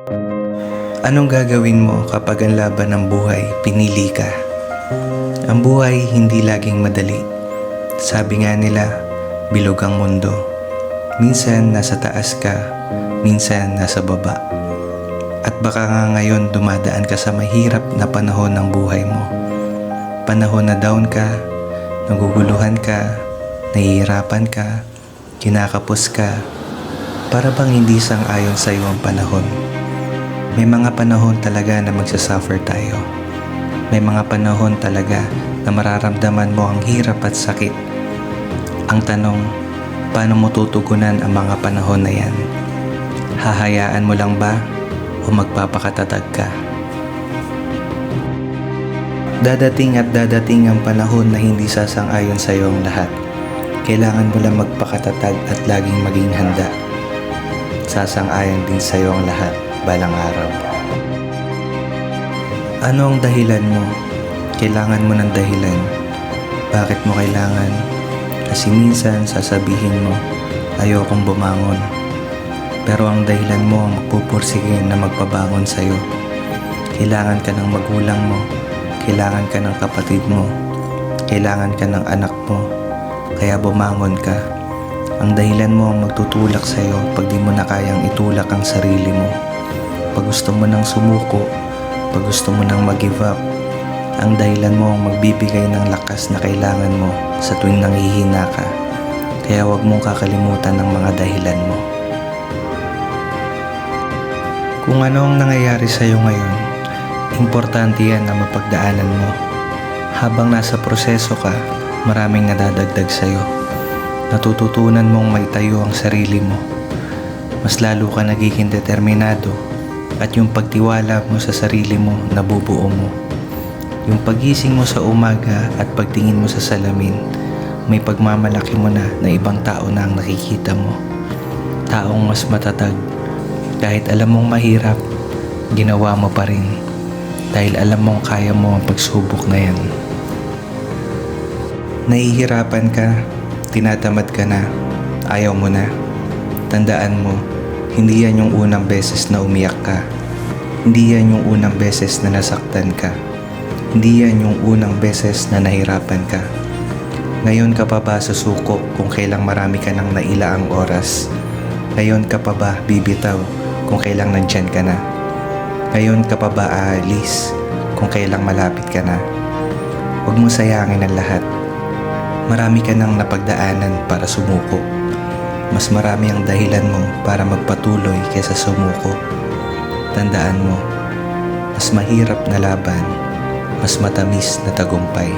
Anong gagawin mo kapag ang laban ng buhay pinili ka? Ang buhay hindi laging madali. Sabi nga nila, bilog ang mundo. Minsan nasa taas ka, minsan nasa baba. At baka nga ngayon dumadaan ka sa mahirap na panahon ng buhay mo. Panahon na down ka, naguguluhan ka, nahihirapan ka, kinakapos ka, para bang hindi sang-ayon sa iyo ang panahon. May mga panahon talaga na magsasuffer tayo. May mga panahon talaga na mararamdaman mo ang hirap at sakit. Ang tanong, paano mo tutugunan ang mga panahon na yan? Hahayaan mo lang ba o magpapakatatag ka? Dadating at dadating ang panahon na hindi sasang-ayon sa iyo ang lahat. Kailangan mo lang magpakatatag at laging maging handa. Sasang-ayon din sa iyo ang lahat balang araw. Ano ang dahilan mo? Kailangan mo ng dahilan. Bakit mo kailangan? Kasi minsan sasabihin mo, ayokong bumangon. Pero ang dahilan mo ang magpupursige na magpabangon sa'yo. Kailangan ka ng magulang mo. Kailangan ka ng kapatid mo. Kailangan ka ng anak mo. Kaya bumangon ka. Ang dahilan mo ang magtutulak sa'yo pag di mo na kayang itulak ang sarili mo. Pag gusto mo nang sumuko, pag gusto mo nang mag-give up, ang dahilan mo ang magbibigay ng lakas na kailangan mo sa tuwing nanghihina ka. Kaya huwag mong kakalimutan ng mga dahilan mo. Kung ano ang nangyayari sa'yo ngayon, importante yan na mapagdaanan mo. Habang nasa proseso ka, maraming nadadagdag sa'yo. Natututunan mong maitayo ang sarili mo. Mas lalo ka nagiging determinado at yung pagtiwala mo sa sarili mo nabubuo mo. Yung pagising mo sa umaga at pagtingin mo sa salamin, may pagmamalaki mo na ibang tao na ang nakikita mo. Taong mas matatag. Kahit alam mong mahirap, ginawa mo pa rin. Dahil alam mong kaya mo ang pagsubok na yan. Nahihirapan ka, tinatamad ka na, ayaw mo na. Tandaan mo, hindi yan yung unang beses na umiyak ka. Hindi yan yung unang beses na nasaktan ka. Hindi yan yung unang beses na nahirapan ka. Ngayon ka pa ba susuko kung kailang marami ka nang nailaang oras? Ngayon ka pa ba bibitaw kung kailang nandyan ka na? Ngayon ka pa ba aalis kung kailang malapit ka na? Huwag mo sayangin ang lahat. Marami ka nang napagdaanan para sumuko. Mas marami ang dahilan mo para magpatuloy kaysa sumuko. Tandaan mo, mas mahirap na laban, mas matamis na tagumpay.